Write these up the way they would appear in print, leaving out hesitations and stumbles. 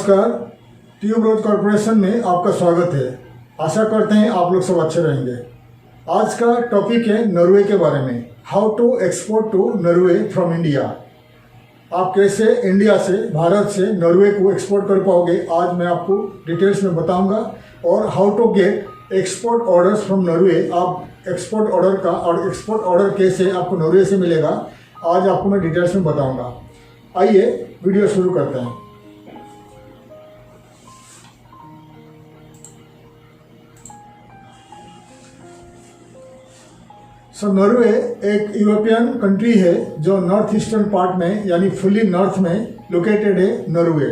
नमस्कार, tuberose corporation में आपका स्वागत है। आशा करते हैं आप लोग सब अच्छे रहेंगे। आज का टॉपिक है नॉर्वे के बारे में। How to export to Norway from India. आप कैसे इंडिया से, भारत से नॉर्वे को एक्सपोर्ट कर पाओगे, आज मैं आपको डिटेल्स में बताऊंगा। और how to get export orders from Norway. आप एक्सपोर्ट ऑर्डर का और एक्सपोर्ट ऑर्डर कैसे आपको नॉर्वे से मिलेगा, आज आपको मैं डिटेल्स में बताऊंगा। आइए वीडियो शुरू करते हैं। नॉर्वे एक यूरोपियन कंट्री है जो नॉर्थ ईस्टर्न पार्ट में यानी फुली नॉर्थ में लोकेटेड है। नॉर्वे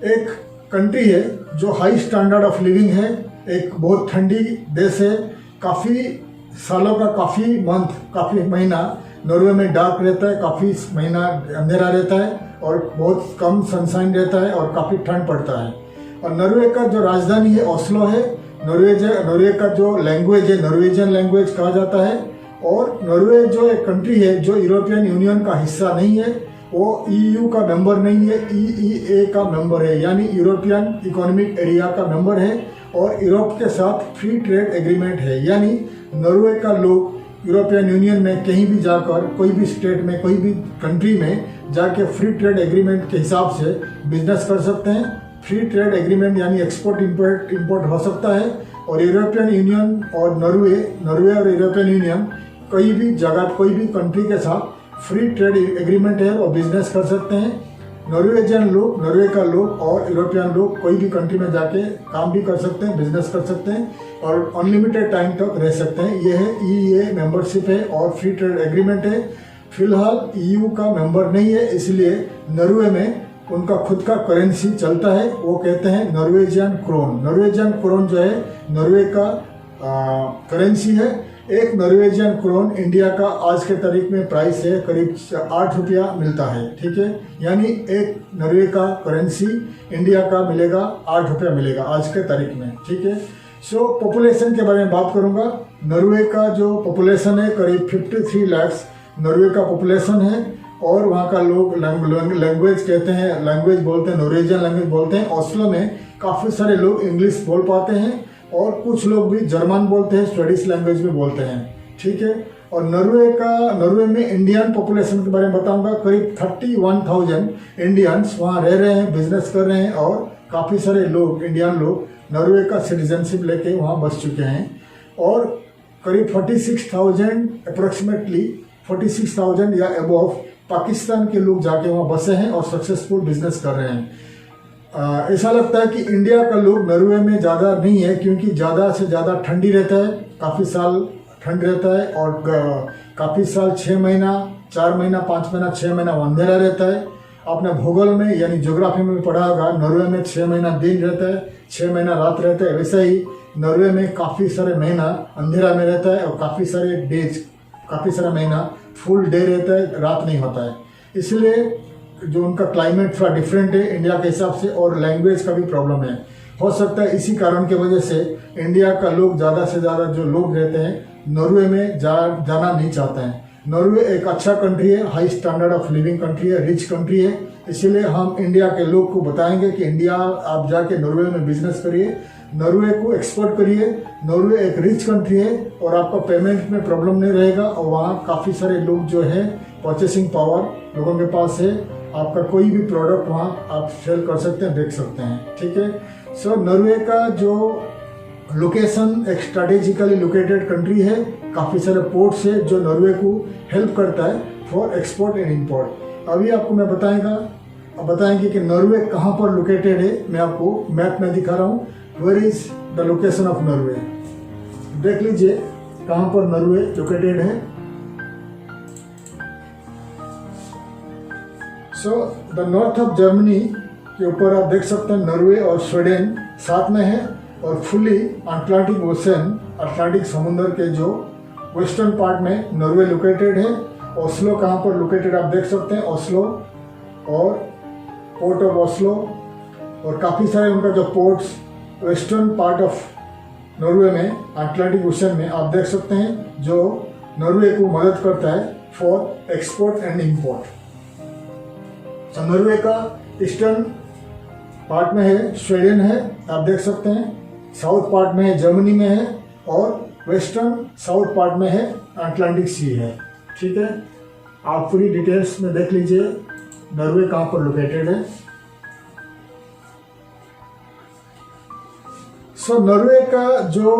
एक कंट्री है जो हाई स्टैंडर्ड ऑफ लिविंग है। एक बहुत ठंडी देश है। काफ़ी सालों का काफ़ी महीना नॉर्वे में डार्क रहता है, काफ़ी महीना अंधेरा रहता है और बहुत कम सनशाइन रहता है और काफ़ी ठंड पड़ता है। और नॉर्वे का जो राजधानी है ओस्लो है। नॉर्वे का जो लैंग्वेज है नॉर्वेजियन लैंग्वेज कहा जाता है। और नॉर्वे जो एक कंट्री है जो यूरोपियन यूनियन का हिस्सा नहीं है, वो ईयू का मेंबर नहीं है, ईईए का मेंबर है यानी यूरोपियन इकोनॉमिक एरिया का मेंबर है। और यूरोप के साथ फ्री ट्रेड एग्रीमेंट है, यानी नॉर्वे का लोग यूरोपियन यूनियन में कहीं भी जाकर, कोई भी स्टेट में, कोई भी कंट्री में जाके फ्री ट्रेड एग्रीमेंट के हिसाब से बिजनेस कर सकते हैं। फ्री ट्रेड एग्रीमेंट यानी एक्सपोर्ट इंपोर्ट हो सकता है। और यूरोपियन यूनियन और नॉर्वे और यूरोपियन यूनियन कोई भी जगह, कोई भी कंट्री के साथ फ्री ट्रेड एग्रीमेंट है और बिजनेस कर सकते हैं। नॉर्वे का लोग और यूरोपियन लोग कोई भी कंट्री में जाके काम भी कर सकते हैं, बिजनेस कर सकते हैं और अनलिमिटेड टाइम तक रह सकते हैं। ये है ईईए मेंबरशिप है और फ्री ट्रेड एग्रीमेंट है। फिलहाल ईयू का मेंबर नहीं है, इसलिए नॉर्वे में उनका खुद का करेंसी चलता है, वो कहते हैं नॉर्वेजियन क्रोन। नॉर्वेजियन क्रोन जो है नॉर्वे का करेंसी है। एक नॉर्वेजियन क्रोन इंडिया का आज के तारीख में प्राइस है करीब 8 रुपया मिलता है। ठीक है, यानी एक नॉर्वे का करेंसी इंडिया का मिलेगा 8 रुपया मिलेगा आज के तारीख में। ठीक है, पॉपुलेशन के बारे में बात करूंगा। नॉर्वे का जो पॉपुलेशन है करीब 53 लाख नॉर्वे का पॉपुलेशन है। और वहाँ का लोग लैंग्वेज कहते हैं, लैंग्वेज बोलते हैं, नॉर्वेजियन लैंग्वेज बोलते हैं। ओस्लो में काफ़ी सारे लोग इंग्लिश बोल पाते हैं और कुछ लोग भी जर्मन बोलते हैं, स्वीडिश लैंग्वेज भी बोलते हैं। ठीक है, और नॉर्वे में इंडियन पॉपुलेशन के बारे में बताऊंगा। करीब 31,000 इंडियंस वहाँ रह रहे हैं, बिजनेस कर रहे हैं और काफ़ी सारे लोग, इंडियन लोग नॉर्वे का सिटीजनशिप लेके वहाँ बस चुके हैं। और करीब 46,000 अप्रोक्सीमेटली 46,000 या अबव पाकिस्तान के लोग जाके वहाँ बसे हैं और सक्सेसफुल बिजनेस कर रहे हैं। ऐसा लगता है कि इंडिया का लोग नॉर्वे में ज़्यादा नहीं है, क्योंकि ज़्यादा से ज़्यादा ठंडी रहता है, काफ़ी साल ठंड रहता है और काफ़ी साल 6 महीना, 4 महीना, 5 महीना, 6 महीना अंधेरा रहता है। आपने भूगोल में यानी ज्योग्राफी में भी पढ़ा होगा, नॉर्वे में 6 महीना दिन रहता है, 6 महीना रात रहता है। वैसे ही नॉर्वे में काफ़ी सारे महीना अंधेरा में रहता है और काफ़ी सारे डेज, काफ़ी सारा महीना फुल डे रहता है, रात नहीं होता है। इसलिए जो उनका क्लाइमेट थोड़ा डिफरेंट है इंडिया के हिसाब से, और लैंग्वेज का भी प्रॉब्लम है। हो सकता है इसी कारण की वजह से इंडिया का लोग ज़्यादा से ज़्यादा जो लोग रहते हैं नॉर्वे में जाना नहीं चाहते हैं। नॉर्वे एक अच्छा कंट्री है, high standard of living country है, रिच कंट्री है। इसीलिए हम इंडिया के लोग को बताएंगे कि इंडिया आप जाके नॉर्वे में बिजनेस करिए, नॉर्वे को एक्सपोर्ट करिए। नॉर्वे एक रिच कंट्री है और आपका पेमेंट में प्रॉब्लम नहीं रहेगा। और वहाँ काफ़ी सारे लोग जो है, परचेसिंग पावर लोगों के पास है। आपका कोई भी प्रोडक्ट वहाँ आप सेल कर सकते हैं, बेच सकते हैं। ठीक है, नॉर्वे का जो लोकेशन एक स्ट्रैटेजिकली लोकेटेड कंट्री है। काफ़ी सारे पोर्ट्स है जो नॉर्वे को हेल्प करता है फॉर एक्सपोर्ट एंड इंपोर्ट। अभी आपको मैं बताएंगे कि नॉर्वे कहाँ पर लोकेटेड है। मैं आपको मैप में दिखा रहा हूँ। Where is the location of Norway. देख लीजिए कहाँ पर नॉर्वे लोकेटेड है। द नॉर्थ ऑफ जर्मनी के ऊपर आप देख सकते हैं नॉर्वे और स्वीडन साथ में है। और फुली अटलांटिक ओशन, अटलांटिक समुद्र के जो वेस्टर्न पार्ट में नॉर्वे लोकेटेड है। ओस्लो कहाँ पर लोकेटेड आप देख सकते हैं, ओस्लो और पोर्ट ऑफ ओस्लो। और काफ़ी सारे उनका जो ports western part of Norway में, अटलांटिक ओशन में आप देख सकते हैं, जो नॉर्वे को मदद करता है for export and import. Norway का ईस्टर्न पार्ट में है स्वीडन है, आप देख सकते हैं, साउथ पार्ट में है जर्मनी में है, और वेस्टर्न साउथ पार्ट में है अटलांटिक सी है। ठीक है, आप पूरी डिटेल्स में देख लीजिए नॉर्वे कहाँ पर लोकेटेड है। सो नॉर्वे का जो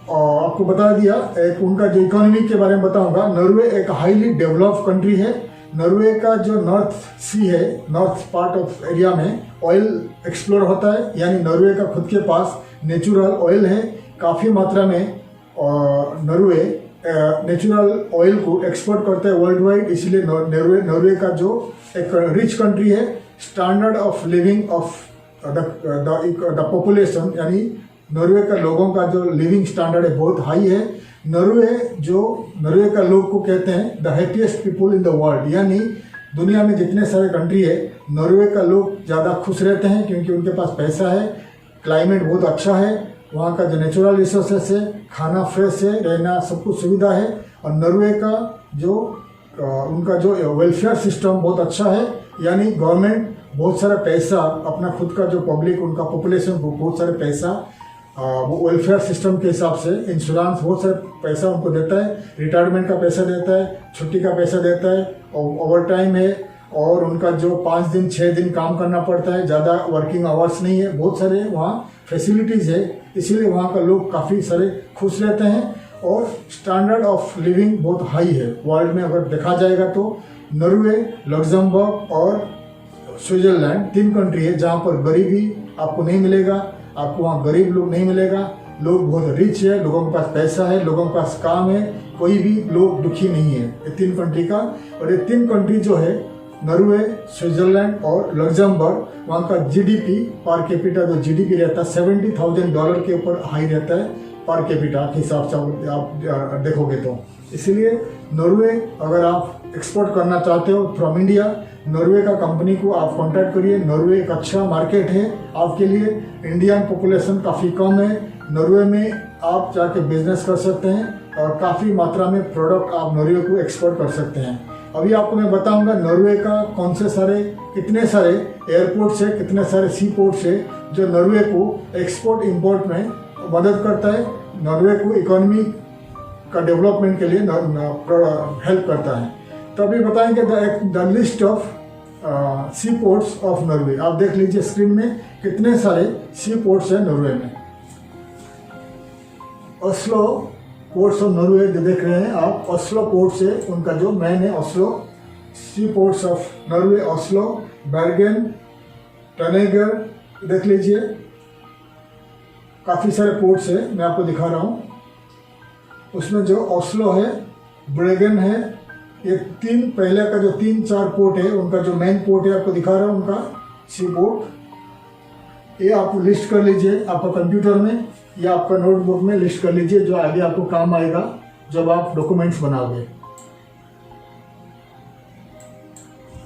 आपको बता दिया, एक उनका जो इकोनॉमी के बारे में बताऊंगा। नॉर्वे एक हाईली डेवलप्ड कंट्री है। नॉर्वे का जो नॉर्थ सी है, नॉर्थ पार्ट ऑफ एरिया में ऑयल एक्सप्लोर होता है, यानी नॉर्वे का खुद के पास नेचुरल ऑयल है काफ़ी मात्रा में। और नॉर्वे नेचुरल ऑयल को एक्सपोर्ट करता है वर्ल्ड वाइड, इसलिए नॉर्वे का जो एक रिच कंट्री है। Standard of living of the population, यानी नॉर्वे का लोगों का जो लिविंग स्टैंडर्ड है बहुत हाई है। नॉर्वे का लोग को कहते हैं the happiest people in the world, यानी दुनिया में जितने सारे कंट्री है नॉर्वे का लोग ज़्यादा खुश रहते हैं क्योंकि उनके पास पैसा है, क्लाइमेट बहुत अच्छा है, वहाँ का जो नेचुरल रिसोर्सेस है, खाना फ्रेश है, रहना सब कुछ सुविधा है। और नॉर्वे का जो उनका जो वेलफेयर सिस्टम बहुत अच्छा है, यानी गवर्नमेंट बहुत सारा पैसा अपना खुद का जो पब्लिक उनका पॉपुलेशन को बहुत सारे पैसा वो वेलफेयर सिस्टम के हिसाब से इंश्योरेंस बहुत सारे पैसा उनको देता है, रिटायरमेंट का पैसा देता है, छुट्टी का पैसा देता है, और ओवर टाइम है, और उनका जो 5 दिन 6 दिन काम करना पड़ता है, ज़्यादा वर्किंग आवर्स नहीं है, बहुत सारे वहाँ फैसिलिटीज़ है, इसीलिए वहाँ का लोग काफ़ी सारे खुश रहते हैं। और स्टैंडर्ड ऑफ लिविंग बहुत हाई है वर्ल्ड में अगर देखा जाएगा तो। नॉर्वे, लग्जमबर्ग और स्विट्जरलैंड 3 कंट्री है जहाँ पर गरीबी आपको नहीं मिलेगा, आपको वहाँ गरीब लोग नहीं मिलेगा। लोग बहुत रिच है, लोगों के पास पैसा है, लोगों के पास काम है, कोई भी लोग दुखी नहीं है। ये 3 कंट्री का, और ये 3 कंट्री जो है नॉर्वे, स्विट्जरलैंड और लग्जमबर्ग, वहाँ का जीडीपी पर कैपिटा जो जीडीपी रहता है $70,000 के ऊपर हाई रहता है पर कैपिटा के हिसाब से आप देखोगे तो। इसलिए नॉर्वे अगर आप एक्सपोर्ट करना चाहते हो फ्रॉम इंडिया, नॉर्वे का कंपनी को आप कांटेक्ट करिए। नॉर्वे एक अच्छा मार्केट है आपके लिए। इंडियन पॉपुलेशन काफ़ी कम है, नॉर्वे में आप जाके बिजनेस कर सकते हैं और काफ़ी मात्रा में प्रोडक्ट आप नॉर्वे को एक्सपोर्ट कर सकते हैं। अभी आपको मैं बताऊंगा नॉर्वे का कितने सारे एयरपोर्ट्स है, कितने सारे सी पोर्ट्स है जो नॉर्वे को एक्सपोर्ट इंपोर्ट में मदद करता है, नॉर्वे को इकोनॉमी का डेवलपमेंट के लिए हेल्प करता है। तो अभी बताएंगे the list of sea ports of Norway. आप देख लीजिए स्क्रीन में कितने सारे सी पोर्ट्स हैं नॉर्वे में। ओस्लो पोर्ट्स ऑफ नॉर्वे देख रहे हैं आप, ओस्लो पोर्ट से उनका जो मेन है Oslo. Sea ports of Norway Oslo, Bergen, टनेगर, देख लीजिए काफ़ी सारे पोर्ट्स है, मैं आपको दिखा रहा हूँ। उसमें जो ओस्लो है, ब्रेगन है, ये 3 पहले का जो 3-4 पोर्ट है उनका जो मेन पोर्ट है आपको दिखा रहा हूँ उनका सी पोर्ट। ये आप लिस्ट कर लीजिए आपका कंप्यूटर में या आपका नोटबुक में लिस्ट कर लीजिए, जो आगे आपको काम आएगा जब आप डॉक्यूमेंट्स बनाओगे।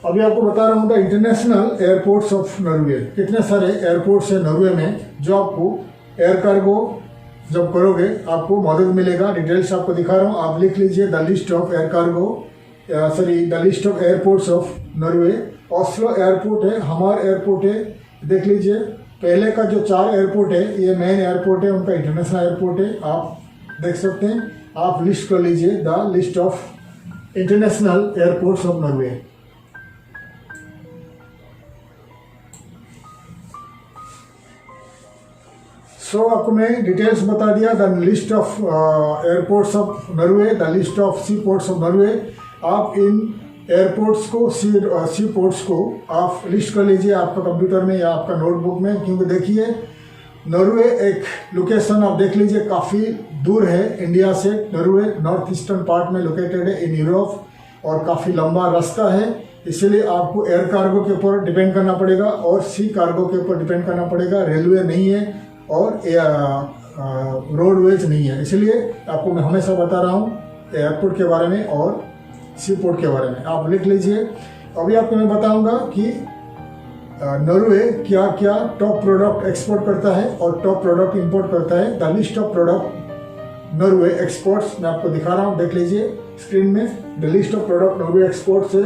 अभी आपको बता रहा हूँ the international airports of Norway. कितने सारे एयरपोर्ट्स है नॉर्वे में जो आपको एयर कार्गो जब करोगे आपको मदद मिलेगा। डिटेल्स आपको दिखा रहा हूँ, आप लिख लीजिए the list of the list of airports of Norway. Oslo airport है, हमार एयरपोर्ट है, देख लीजिए। पहले का जो 4 एयरपोर्ट है ये मेन एयरपोर्ट है, उनका इंटरनेशनल एयरपोर्ट है, आप देख सकते हैं। आप लिस्ट कर लीजिए the list of international airports of Norway. So आपको मैं डिटेल्स बता दिया the list of airports of Norway, the list of sea ports of Norway. आप इन एयरपोर्ट्स को सी पोर्ट्स को आप लिस्ट कर लीजिए आपका कंप्यूटर में या आपका नोटबुक में, क्योंकि देखिए नॉर्वे एक लोकेशन आप देख लीजिए काफ़ी दूर है इंडिया से। नॉर्वे नॉर्थ ईस्टर्न पार्ट में लोकेटेड है इन यूरोप, और काफ़ी लंबा रास्ता है, इसलिए आपको एयर कार्गो के ऊपर डिपेंड करना पड़ेगा और सी कार्गो के ऊपर डिपेंड करना पड़ेगा। रेलवे नहीं है और रोडवेज नहीं है, इसलिए आपको मैं हमेशा बता रहा हूँ एयरपोर्ट के बारे में और सी पोर्ट के बारे में। आप लिख लीजिए। अभी आपको मैं बताऊंगा कि नॉर्वे क्या क्या टॉप प्रोडक्ट एक्सपोर्ट करता है और टॉप प्रोडक्ट इंपोर्ट करता है। The list of product Norway exports मैं आपको दिखा रहा हूँ, देख लीजिए स्क्रीन में। The list of product Norway exports है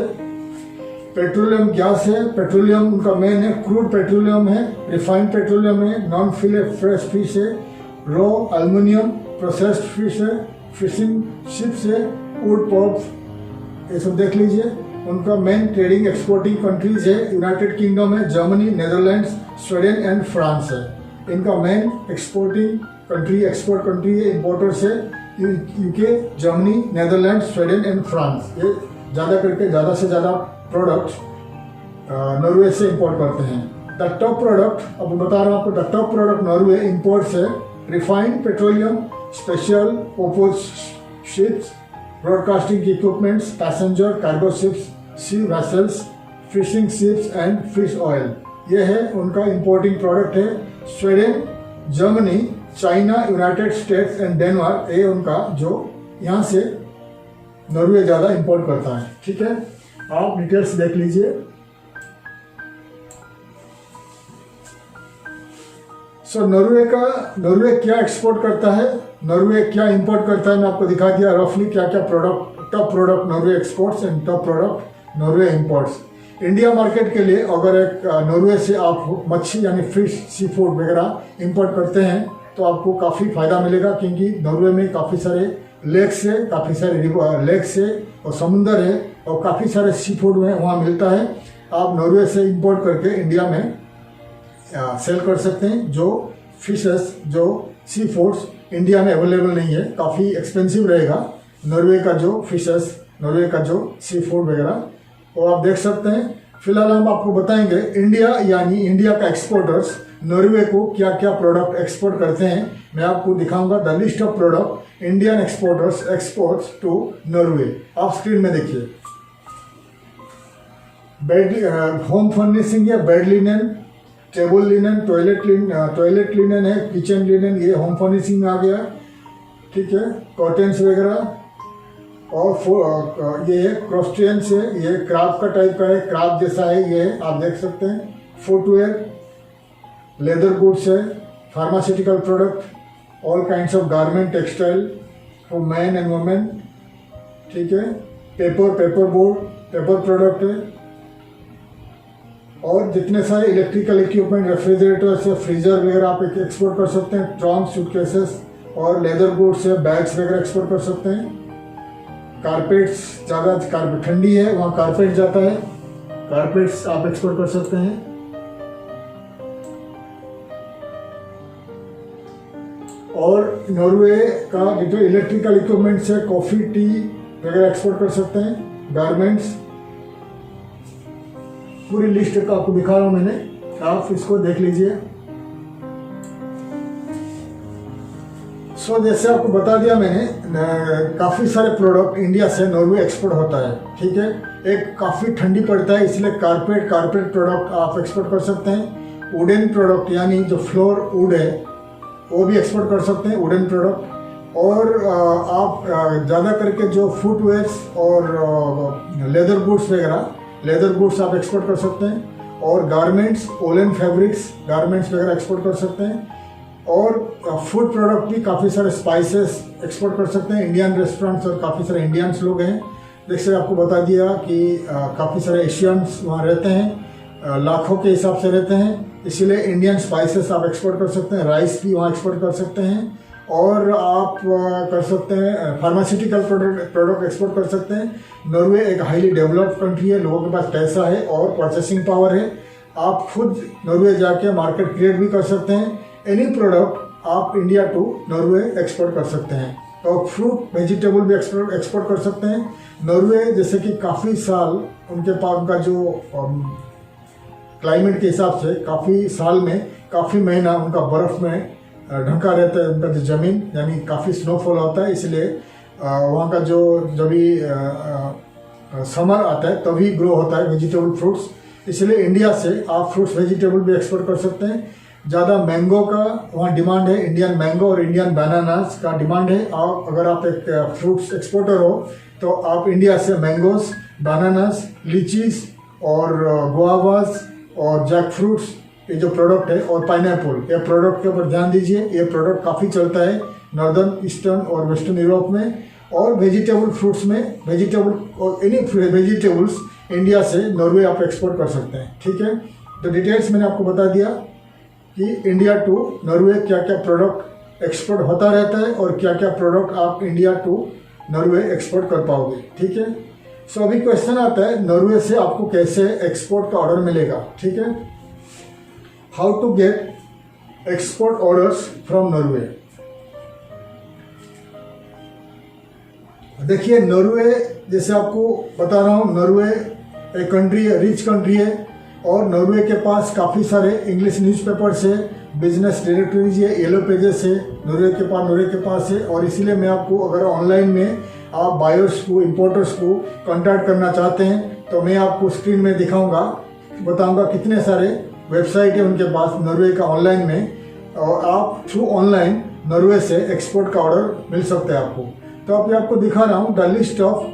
पेट्रोलियम गैस है, पेट्रोलियम उनका मेन है, क्रूड पेट्रोलियम है, रिफाइंड पेट्रोलियम है, नॉन फिले फ्रेश फिश है, रॉ एल्युमिनियम, प्रोसेस्ड फिश है, फिशिंग शिप्स है, वुड पॉप, ये सब देख लीजिए। उनका मेन ट्रेडिंग एक्सपोर्टिंग कंट्रीज है यूनाइटेड किंगडम है, Germany, Netherlands, Sweden and France है। इनका main exporting country, export country है, इंपोर्टर्स है UK, Germany, Netherland, Sweden and France. ये ज़्यादा से ज़्यादा प्रोडक्ट नॉर्वे से इंपोर्ट करते हैं। द टॉप प्रोडक्ट, अब बता रहा हूँ आपको, the top product Norway imports है refined petroleum, special purpose ships, broadcasting equipments, passenger cargo ships, sea vessels, fishing ships and fish oil. ये है उनका इंपोर्टिंग प्रोडक्ट है। Sweden, Germany, China, United States and Denmark, ये उनका जो यहाँ से नॉर्वे ज़्यादा इंपोर्ट करता है। ठीक है, आप डिटेल्स देख लीजिए। सो नॉर्वे क्या एक्सपोर्ट करता है, नॉर्वे क्या इंपोर्ट करता है, मैं आपको दिखा दिया रफली क्या क्या product, top product Norway exports and top product Norway imports. India market के लिए अगर एक नॉर्वे से आप मच्छी यानी फिश, सी फूड वगैरह इंपोर्ट करते हैं तो आपको काफ़ी फ़ायदा मिलेगा, क्योंकि नॉर्वे में काफ़ी सारे लेक्स है, काफ़ी सारे लेक्स है और समुंदर है और काफ़ी सारे सी फूड में वहाँ मिलता है। आप नॉर्वे से इंपोर्ट करके इंडिया में सेल कर सकते हैं। जो फिशेस, जो सी फूड्स इंडिया में अवेलेबल नहीं है, काफ़ी एक्सपेंसिव रहेगा नॉर्वे का जो फिशेस, नॉर्वे का जो सी फूड वगैरह, वो आप देख सकते हैं। फिलहाल हम आपको बताएंगे इंडिया यानी इंडिया का एक्सपोर्टर्स नॉर्वे को क्या क्या प्रोडक्ट एक्सपोर्ट करते हैं। मैं आपको दिखाऊंगा the list of product Indian exporters exports to Norway. आप स्क्रीन में देखिए। बेड, होम फर्निशिंग है, bed linen, table linen, toilet linen है, किचन लिनन, ये होम फर्निशिंग में आ गया। ठीक है, कॉटन्स वगैरह, और ये है क्रॉस्टियंस है, ये क्राफ्ट का टाइप का है, क्राफ्ट जैसा है, ये है आप देख सकते हैं। फुटवेयर, लेदर गुड्स है, pharmaceutical product, all kinds of garment, textile for man and women. ठीक है, पेपर बोर्ड, पेपर प्रोडक्ट है, और जितने सारे इलेक्ट्रिकल इक्विपमेंट, रेफ्रिजरेटर से फ्रीजर वगैरह आप एक्सपोर्ट कर सकते हैं। ट्रंक, सूटकेसेस और लेदर गुड्स है, बैग्स वगैरह एक्सपोर्ट कर सकते हैं। कारपेट्स, ज़्यादा ठंडी है वहाँ कारपेट जाता है, कारपेट्स आप एक्सपोर्ट कर सकते हैं। और नॉर्वे का जो इलेक्ट्रिकल इक्विपमेंट्स है, कॉफ़ी, टी वगैरह एक्सपोर्ट कर सकते हैं। गारमेंट्स, पूरी लिस्ट का आपको दिखा रहा हूँ मैंने, आप इसको देख लीजिए। जैसे आपको बता दिया मैंने, काफ़ी सारे प्रोडक्ट इंडिया से नॉर्वे एक्सपोर्ट होता है। ठीक है, एक काफ़ी ठंडी पड़ता है इसलिए कारपेट प्रोडक्ट आप एक्सपोर्ट कर सकते हैं। वुडन प्रोडक्ट यानी जो फ्लोर वुड है वो भी एक्सपोर्ट कर सकते हैं, वुडन प्रोडक्ट। और आप ज़्यादा करके जो फुटवेयर्स और लेदर गुड्स आप एक्सपोर्ट कर सकते हैं। और गारमेंट्स, वूलन फैब्रिक्स, गारमेंट्स वगैरह एक्सपोर्ट कर सकते हैं। और फूड प्रोडक्ट भी काफ़ी सारे स्पाइसेस एक्सपोर्ट कर सकते हैं। इंडियन रेस्टोरेंट्स और काफ़ी सारे इंडियंस लोग हैं। जैसे आपको बता दिया कि काफ़ी सारे एशियंस वहाँ रहते हैं, लाखों के हिसाब से रहते हैं, इसीलिए इंडियन स्पाइसेस आप एक्सपोर्ट कर सकते हैं। राइस भी वहाँ एक्सपोर्ट कर सकते हैं। और आप कर सकते हैं फार्मास्यूटिकल प्रोडक्ट एक्सपोर्ट कर सकते हैं। नॉर्वे एक हाईली डेवलप्ड कंट्री है, लोगों के पास पैसा है और परचेसिंग पावर है। आप खुद नॉर्वे जाके मार्केट क्रिएट भी कर सकते हैं। एनी प्रोडक्ट आप इंडिया टू नॉर्वे एक्सपोर्ट कर सकते हैं। और फ्रूट, वेजिटेबल भी एक्सपोर्ट कर सकते हैं। नॉर्वे जैसे कि काफ़ी साल उनके पास, उनका जो क्लाइमेट के हिसाब से काफ़ी साल में काफ़ी महीना उनका बर्फ़ में ढका रहता है। उनका जो ज़मीन यानी काफ़ी स्नोफॉल होता है, इसलिए वहाँ का जो जब भी समर आता है तभी ग्रो होता है वेजिटेबल फ्रूट्स। इसलिए इंडिया से आप फ्रूट्स वेजिटेबल भी एक्सपोर्ट कर सकते हैं। ज़्यादा मैंगो का वहाँ डिमांड है, इंडियन मैंगो और इंडियन बनानास का डिमांड है। आप अगर आप एक फ्रूट्स एक्सपोर्टर हो तो आप इंडिया से मैंगोस, बनानास, लीचीज और गुआवास और जैक फ्रूट्स, ये जो प्रोडक्ट है, और पाइनएप्पल, ये प्रोडक्ट के ऊपर ध्यान दीजिए। ये प्रोडक्ट काफ़ी चलता है नॉर्दर्न, ईस्टर्न और वेस्टर्न यूरोप में। और वेजिटेबल फ्रूट्स में, वेजिटेबल और एनी वेजिटेबल्स इंडिया से नॉर्वे आप एक्सपोर्ट कर सकते हैं। ठीक है, तो डिटेल्स मैंने आपको बता दिया कि इंडिया टू नॉर्वे क्या क्या प्रोडक्ट एक्सपोर्ट होता रहता है और क्या क्या प्रोडक्ट आप इंडिया टू नॉर्वे एक्सपोर्ट कर पाओगे। ठीक है, सो अभी क्वेश्चन आता है नॉर्वे से आपको कैसे एक्सपोर्ट का ऑर्डर मिलेगा। ठीक है, how to get export orders from Norway. देखिए, नॉर्वे जैसे आपको बता रहा हूँ, नॉर्वे एक कंट्री है, रिच कंट्री है, और नॉर्वे के पास काफ़ी सारे इंग्लिश न्यूज़पेपर्स है, बिजनेस डायरेक्टरीज है, येलो पेजेस है, नॉर्वे के पास है। और इसीलिए मैं आपको, अगर ऑनलाइन में आप बायर्स को, इंपोर्टर्स को कांटेक्ट करना चाहते हैं, तो मैं आपको स्क्रीन में दिखाऊंगा, बताऊंगा कितने सारे वेबसाइट है उनके पास नॉर्वे का ऑनलाइन में, और आप थ्रू ऑनलाइन नॉर्वे से एक्सपोर्ट का ऑर्डर मिल सकता है आपको। तो अभी आपको दिखा रहा हूँ the list of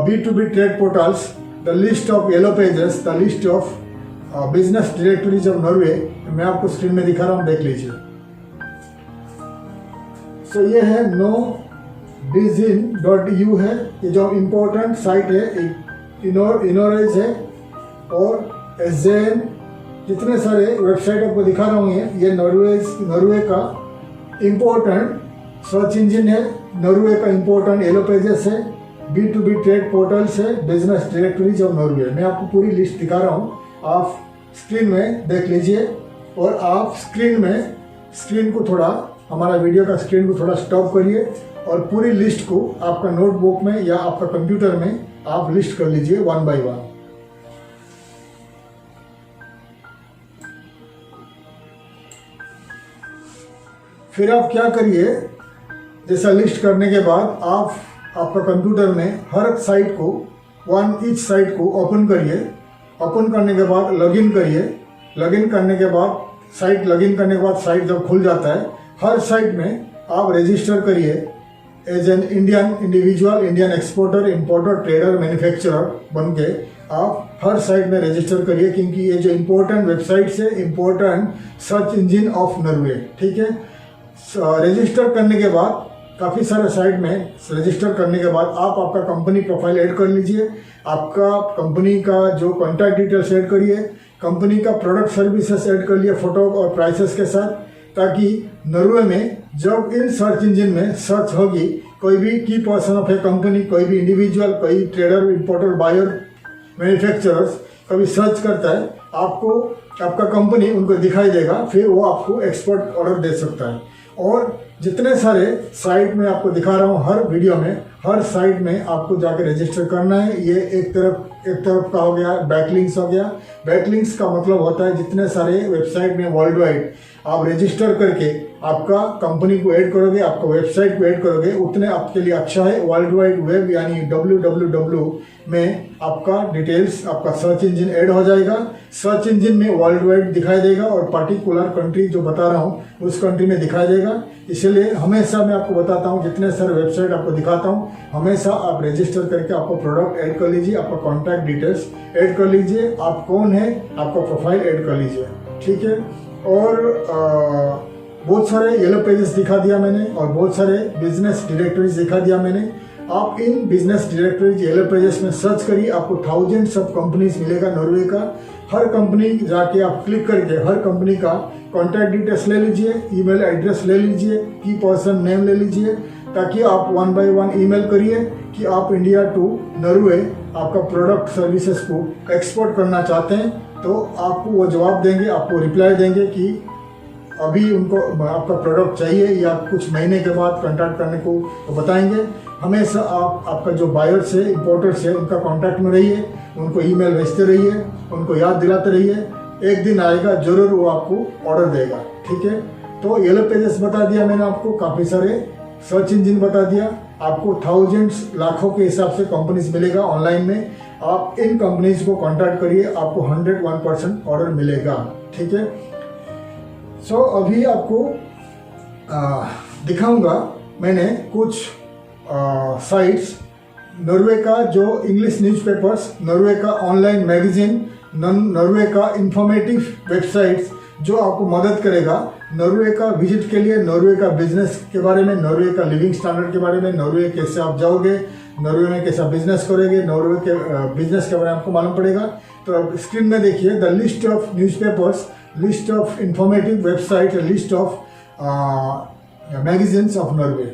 B2B trade portals, the list of yellow pages, the list of business directories of Norway. मैं आपको स्क्रीन में दिखा रहा हूँ, देख लीजिए। सो ये है nodizin.eu है, ये जो इम्पोर्टेंट साइट है, इनोरेज है, और एसजेएन, जितने सारे वेबसाइट आपको दिखा रहा हूँ ये नॉर्वे का इम्पोर्टेंट सर्च इंजन है, नॉर्वे का इम्पोर्टेंट येलो पेजेस है, B2B ट्रेड पोर्टल्स है, बिजनेस डायरेक्टरीज ऑफ नॉर्वे। मैं आपको पूरी लिस्ट दिखा रहा हूँ, आप स्क्रीन में देख लीजिए। और आप स्क्रीन को थोड़ा, हमारा वीडियो का स्क्रीन को थोड़ा स्टॉप करिए और पूरी लिस्ट को आपका नोटबुक में या आपका कंप्यूटर में आप लिस्ट कर लीजिए वन बाय वन। फिर आप क्या करिए, जैसा लिस्ट करने के बाद आप आपका कंप्यूटर में हर साइट को ईच साइट को ओपन करिए। ओपन करने के बाद लॉगिन करिए। लॉगिन करने के बाद साइट जब खुल जाता है, हर साइट में आप रजिस्टर करिए as an Indian individual, Indian exporter, importer, trader, manufacturer बन के आप हर साइट में रजिस्टर करिए, क्योंकि ये जो इम्पोर्टेंट वेबसाइट्स है, important search engine of Norway. ठीक है, रजिस्टर करने के बाद काफ़ी सारे साइट में रजिस्टर करने के बाद आप आपका कंपनी प्रोफाइल ऐड कर लीजिए, आपका कंपनी का जो कॉन्टैक्ट डिटेल्स ऐड करिए, कंपनी का प्रोडक्ट सर्विसेज ऐड कर लिए फोटो और प्राइसेस के साथ, ताकि नॉर्वे में जब इन सर्च इंजन में सर्च होगी, कोई भी की पर्सन ऑफ ए कंपनी, कोई भी इंडिविजुअल, कोई ट्रेडर, इंपोर्टर, बायर, मैन्युफैक्चरर्स कभी सर्च करता है, आपको आपका कंपनी उनको दिखाई देगा, फिर वो आपको एक्सपोर्ट ऑर्डर दे सकता है। और जितने सारे साइट में आपको दिखा रहा हूँ, हर वीडियो में हर साइट में आपको जाकर रजिस्टर करना है। ये एक तरफ का हो गया, बैकलिंक्स हो गया। बैकलिंक्स का मतलब होता है जितने सारे वेबसाइट में वर्ल्ड वाइड आप रजिस्टर करके आपका कंपनी को ऐड करोगे, आपका वेबसाइट को ऐड करोगे, उतने आपके लिए अच्छा है। वर्ल्ड वाइड वेब यानी www में आपका डिटेल्स, आपका सर्च इंजन ऐड हो जाएगा। सर्च इंजन में वर्ल्ड वाइड दिखाई देगा और पर्टिकुलर कंट्री जो बता रहा हूँ उस कंट्री में दिखाई देगा। इसलिए हमेशा मैं आपको बताता हूँ, जितने सारे वेबसाइट आपको दिखाता हूँ, हमेशा आप रजिस्टर करके आपका प्रोडक्ट ऐड कर लीजिए, आपका कॉन्टैक्ट डिटेल्स ऐड कर लीजिए, आप कौन है आपका प्रोफाइल ऐड कर लीजिए। ठीक है, और बहुत सारे येलो पेजेस दिखा दिया मैंने और बहुत सारे बिजनेस डायरेक्टरीज दिखा दिया मैंने। आप in business directories yellow pages में सर्च करिए, आपको थाउजेंड्स ऑफ कंपनीज मिलेगा नॉर्वे का। हर कंपनी जाके आप क्लिक करके हर कंपनी का कॉन्टैक्ट डिटेल्स ले लीजिए, ईमेल एड्रेस ले लीजिए, की पर्सन नेम ले लीजिए, ताकि आप 1 बाय 1 ईमेल करिए कि आप इंडिया टू नॉर्वे आपका प्रोडक्ट सर्विसेज को एक्सपोर्ट करना चाहते हैं। तो आपको वो जवाब देंगे, आपको रिप्लाई देंगे कि अभी उनको आपका प्रोडक्ट चाहिए या कुछ महीने के बाद कॉन्टैक्ट करने को तो बताएंगे। हमेशा आप आपका जो बायर्स है, इंपोर्टर्स है, उनका कॉन्टैक्ट में रहिए, उनको ईमेल भेजते रहिए, उनको याद दिलाते रहिए। एक दिन आएगा जरूर वो आपको ऑर्डर देगा। ठीक है, तो येलो पेजेस बता दिया मैंने आपको, काफ़ी सारे सर्च इंजन बता दिया आपको, थाउजेंड्स लाखों के हिसाब से कंपनीज मिलेगा ऑनलाइन में। आप इन कंपनीज को कांटेक्ट करिए, आपको 101% ऑर्डर मिलेगा। ठीक है, सो अभी आपको दिखाऊंगा मैंने कुछ साइट्स, नॉर्वे का जो इंग्लिश न्यूज़पेपर्स, नॉर्वे का ऑनलाइन मैगजीन, नॉर्वे का इंफॉर्मेटिव वेबसाइट्स जो आपको मदद करेगा नॉर्वे का विजिट के लिए, नॉर्वे का बिजनेस के बारे में, नॉर्वे का लिविंग स्टैंडर्ड के बारे में, नॉर्वे कैसे आप जाओगे, नॉर्वे में कैसा बिजनेस करोगे, नॉर्वे के बिजनेस के बारे में आपको मालूम पड़ेगा। तो स्क्रीन में देखिए the list of newspapers, list of informative website, list of magazines of Norway.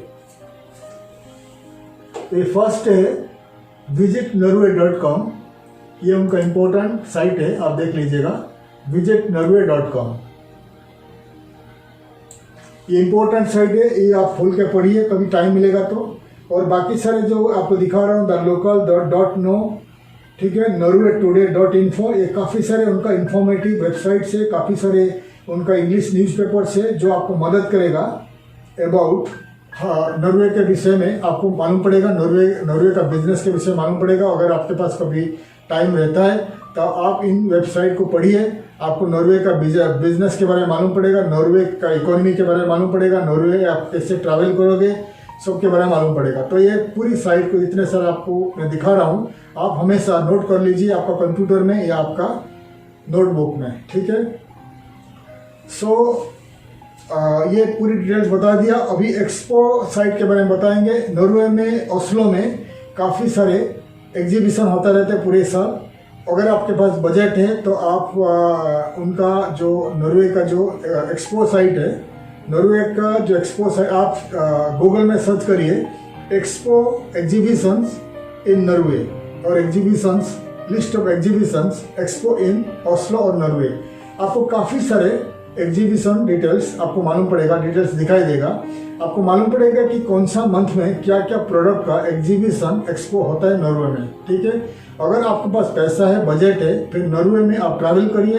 ये फर्स्ट है visitnorway.com, ये उनका इम्पोर्टेंट साइट है, आप देख लीजिएगा visitnorway.com। ये इम्पोर्टेंट साइट है, ये आप खोल के पढ़िए कभी टाइम मिलेगा तो। और बाकी सारे जो आपको दिखा रहा हूँ द लोकल .no, ठीक है, norwaytoday.info, ये काफ़ी सारे उनका इंफॉर्मेटिव वेबसाइट्स है, काफ़ी सारे उनका इंग्लिश न्यूज़पेपर्स है जो आपको मदद करेगा अबाउट नॉर्वे के विषय में। आपको मालूम पड़ेगा नॉर्वे का बिजनेस के विषय मालूम पड़ेगा। अगर आपके पास कभी टाइम रहता है तो आप इन वेबसाइट को पढ़िए, आपको नॉर्वे का बिजनेस के बारे में मालूम पड़ेगा, नॉर्वे का इकोनॉमी के बारे में मालूम पड़ेगा, नॉर्वे आप कैसे ट्रैवल करोगे सब के बारे में मालूम पड़ेगा। तो ये पूरी साइट को इतने सारे आपको मैं दिखा रहा हूँ, आप हमेशा नोट कर लीजिए आपका कंप्यूटर में या आपका नोटबुक में, ठीक है। ये पूरी डिटेल्स बता दिया। अभी एक्सपो साइट के बारे में बताएंगे। नॉर्वे में ओस्लो में काफ़ी सारे एग्जीबिशन होता रहता है पूरे साल। अगर आपके पास बजट है तो आप उनका जो नॉर्वे का जो एक्सपो साइट है, नॉर्वे का जो एक्सपो साइट, आप गूगल में सर्च करिए एक्सपो एग्जीबिशंस इन नॉर्वे और exhibitions, list of exhibitions expo in Oslo और नॉर्वे। आपको काफ़ी सारे एग्जीबिशन डिटेल्स आपको मालूम पड़ेगा, डिटेल्स दिखाई देगा। आपको मालूम पड़ेगा कि कौन सा मंथ में क्या क्या प्रोडक्ट का एग्जीबिशन एक्सपो होता है नॉर्वे में, ठीक है। अगर आपके पास पैसा है, बजट है, फिर नॉर्वे में आप ट्रैवल करिए।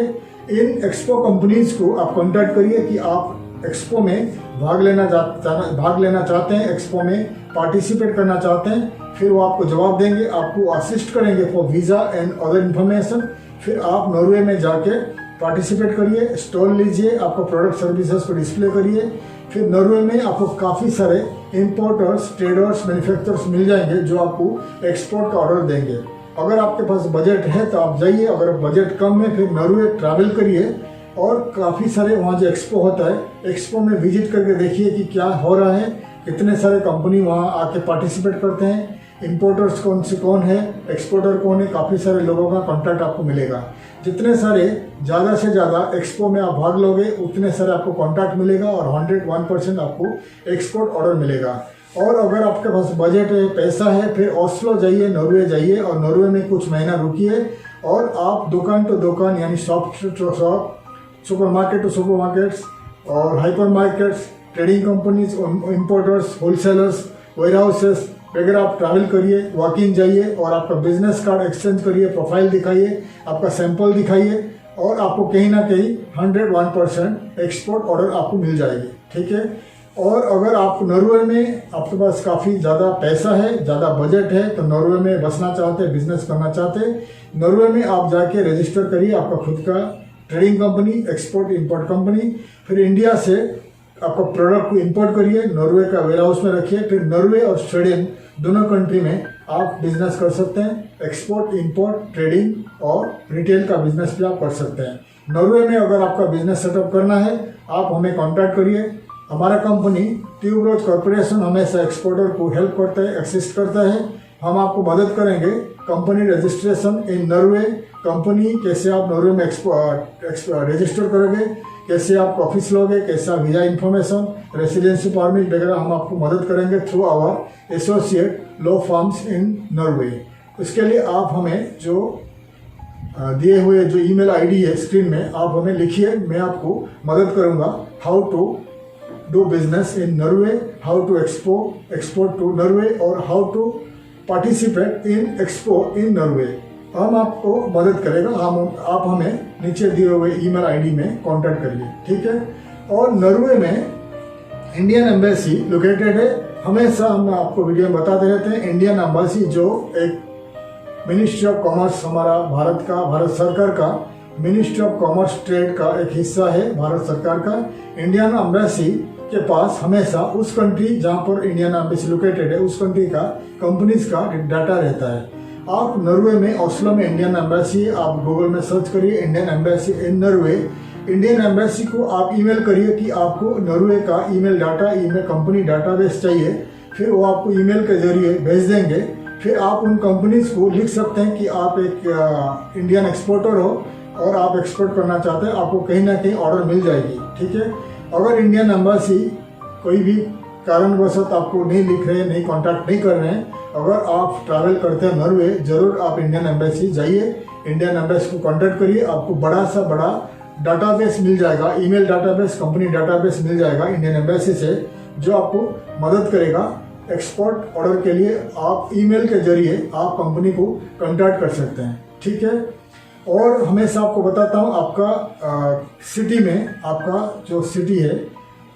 इन एक्सपो कंपनीज को आप कॉन्टैक्ट करिए कि आप एक्सपो में भाग लेना चाहते हैं, एक्सपो में पार्टिसिपेट करना चाहते हैं। फिर वो आपको जवाब देंगे, आपको असिस्ट करेंगे for visa and other information. फिर आप नॉर्वे में जाके पार्टिसिपेट करिए, स्टॉल लीजिए, आपको प्रोडक्ट सर्विसेज को डिस्प्ले करिए। फिर नॉर्वे में आपको काफ़ी सारे इंपोर्टर्स, ट्रेडर्स, मैन्युफैक्चरर्स मिल जाएंगे जो आपको एक्सपोर्ट का ऑर्डर देंगे। अगर आपके पास बजट है तो आप जाइए, अगर बजट कम है फिर नॉर्वे ट्रैवल करिए। और काफ़ी सारे वहाँ जो एक्सपो होता है, एक्सपो में विजिट करके देखिए कि क्या हो रहा है, कितने सारे कंपनी वहाँ आके पार्टिसिपेट करते हैं, इंपोर्टर्स कौन है, एक्सपोर्टर कौन है, काफ़ी सारे लोगों का कॉन्टैक्ट आपको मिलेगा। जितने सारे ज़्यादा से ज़्यादा एक्सपो में आप भाग लोगे उतने सारे आपको कॉन्टैक्ट मिलेगा और 101% आपको एक्सपोर्ट ऑर्डर मिलेगा। और अगर आपके पास बजट है, पैसा है, फिर ओस्लो जाइए, नॉर्वे जाइए और नॉर्वे में कुछ महीना रुकिए और आप दुकान टू दुकान यानी shop to shop, supermarket to supermarkets और hyper markets, trading companies, importers, wholesalers, warehouses वगैरह आप ट्रैवल करिए, वॉकिंग जाइए और आपका बिजनेस कार्ड एक्सचेंज करिए, प्रोफाइल दिखाइए, आपका सैंपल दिखाइए और आपको कहीं ना कहीं 101% एक्सपोर्ट ऑर्डर आपको मिल जाएगी, ठीक है। और अगर आप नॉर्वे में आपके पास काफ़ी ज़्यादा पैसा है, ज़्यादा बजट है, तो नॉर्वे में बसना चाहते हैं, बिजनेस करना चाहते हैं, नॉर्वे में आप जाके रजिस्टर करिए आपका खुद का trading company, export import company. फिर इंडिया से आपका प्रोडक्ट को इंपोर्ट करिए, नॉर्वे का वेयर हाउस में रखिए। फिर नॉर्वे और स्वीडन दोनों कंट्री में आप बिजनेस कर सकते हैं, एक्सपोर्ट, इंपोर्ट, ट्रेडिंग और रिटेल का बिजनेस भी आप कर सकते हैं। नॉर्वे में अगर आपका बिजनेस सेटअप करना है आप हमें कांटेक्ट करिए। हमारा कंपनी ट्यूबरोज कॉर्पोरेशन हमेशा एक्सपोर्टर को हेल्प करता है, असिस्ट करता है। हम आपको मदद करेंगे company registration in Norway, company कैसे आप नॉर्वे में रजिस्टर करोगे, कैसे आप ऑफिस लोगे, कैसा वीज़ा इन्फॉर्मेशन, रेसिडेंसी परमिट वगैरह हम आपको मदद करेंगे through our associate law firms in Norway. इसके लिए आप हमें जो दिए हुए जो ईमेल आईडी है स्क्रीन में आप हमें लिखिए, मैं आपको मदद करूंगा how to do business in Norway, how to export to Norway और how to participate in expo in Norway. हम आपको मदद करेगा। आप हमें नीचे दिए हुए ईमेल आईडी में कांटेक्ट करिए, ठीक है। और नॉर्वे में इंडियन एम्बेसी लोकेटेड है। हमेशा हम आपको वीडियो में बताते रहते हैं इंडियन एम्बेसी जो एक मिनिस्ट्री ऑफ कॉमर्स, हमारा भारत सरकार का मिनिस्ट्री ऑफ कॉमर्स ट्रेड का एक हिस्सा है भारत सरकार का। इंडियन एम्बेसी के पास हमेशा उस कंट्री जहाँ पर इंडियन एम्बेसी लोकेटेड है उस कंट्री का कंपनीज का डाटा रहता है। आप नॉर्वे में ओस्लो में इंडियन एम्बेसी, आप गूगल में सर्च करिए Indian embassy in Norway. Indian embassy को आप ईमेल करिए कि आपको नॉर्वे का email data, email company database चाहिए, फिर वो आपको ईमेल के जरिए भेज देंगे। फिर आप उन कंपनीज को लिख सकते हैं कि आप एक इंडियन एक्सपोर्टर हो और आप एक्सपोर्ट करना चाहते हैं, आपको कहीं ना कहीं ऑर्डर मिल जाएगी, ठीक है। अगर इंडियन एम्बेसी कोई भी कारणवशत आपको नहीं लिख रहे, नहीं कांटेक्ट नहीं कर रहे हैं, अगर आप ट्रैवल करते हैं नॉर्वे, ज़रूर आप इंडियन एम्बेसी जाइए, इंडियन एम्बेसी को कांटेक्ट करिए, आपको बड़ा सा बड़ा डाटाबेस मिल जाएगा, ईमेल डाटाबेस, कंपनी डाटाबेस मिल जाएगा इंडियन एम्बेसी से, जो आपको मदद करेगा एक्सपोर्ट ऑर्डर के लिए। आप ईमेल के जरिए आप कंपनी को कांटेक्ट कर सकते हैं, ठीक है। और हमेशा आपको बताता हूँ, आपका सिटी में, आपका जो सिटी है,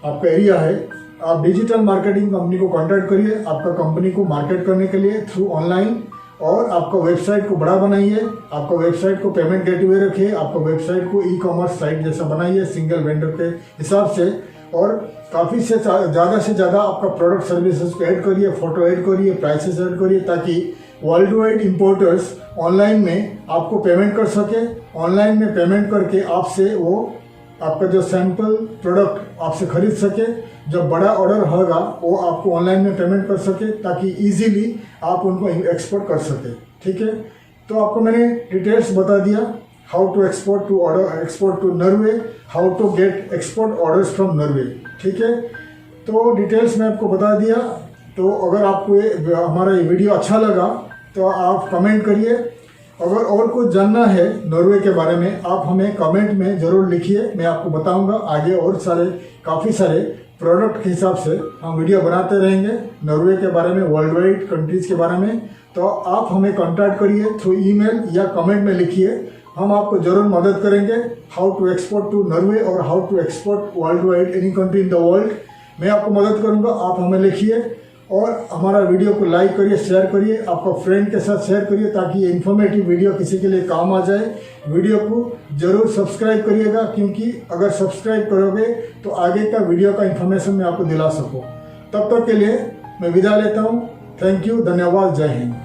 आपका एरिया है, आप डिजिटल मार्केटिंग कंपनी को कांटेक्ट करिए, आपका कंपनी को मार्केट करने के लिए थ्रू ऑनलाइन, और आपका वेबसाइट को बड़ा बनाइए, आपका वेबसाइट को पेमेंट गेटवे रखिए, आपका वेबसाइट को ई कॉमर्स साइट जैसा बनाइए सिंगल वेंडर के हिसाब से, और काफ़ी से ज़्यादा आपका प्रोडक्ट सर्विसेज को ऐड करिए, फोटो ऐड करिए, प्राइसेस ऐड करिए, ताकि वर्ल्ड वाइड इम्पोर्टर्स ऑनलाइन में आपको पेमेंट कर सके। ऑनलाइन में पेमेंट करके आपसे वो आपका जो सैंपल प्रोडक्ट आपसे खरीद सके, जब बड़ा ऑर्डर होगा वो आपको ऑनलाइन में पेमेंट कर सके, ताकि इजीली आप उनको एक्सपोर्ट कर सके, ठीक है। तो आपको मैंने डिटेल्स बता दिया, how to export to Norway, how to get export orders from Norway, ठीक है। तो डिटेल्स मैं आपको बता दिया। तो अगर आपको हमारा ये वीडियो अच्छा लगा तो आप कमेंट करिए। अगर और कुछ जानना है नॉर्वे के बारे में, आप हमें कमेंट में ज़रूर लिखिए, मैं आपको बताऊंगा। आगे और काफ़ी सारे प्रोडक्ट के हिसाब से हम वीडियो बनाते रहेंगे नॉर्वे के बारे में, वर्ल्ड वाइड कंट्रीज़ के बारे में। तो आप हमें कॉन्टैक्ट करिए थ्रू ईमेल या कमेंट में लिखिए, हम आपको ज़रूर मदद करेंगे। How to export to Norway और how to export worldwide any country in the world, मैं आपको मदद करूंगा। आप हमें लिखिए और हमारा वीडियो को लाइक करिए, शेयर करिए, आपका फ्रेंड के साथ शेयर करिए, ताकि ये इन्फॉर्मेटिव वीडियो किसी के लिए काम आ जाए। वीडियो को ज़रूर सब्सक्राइब करिएगा, क्योंकि अगर सब्सक्राइब करोगे तो आगे का वीडियो का इन्फॉर्मेशन मैं आपको दिला सकूँ। तब तक के लिए मैं विदा लेता हूँ। थैंक यू, धन्यवाद, जय हिंद।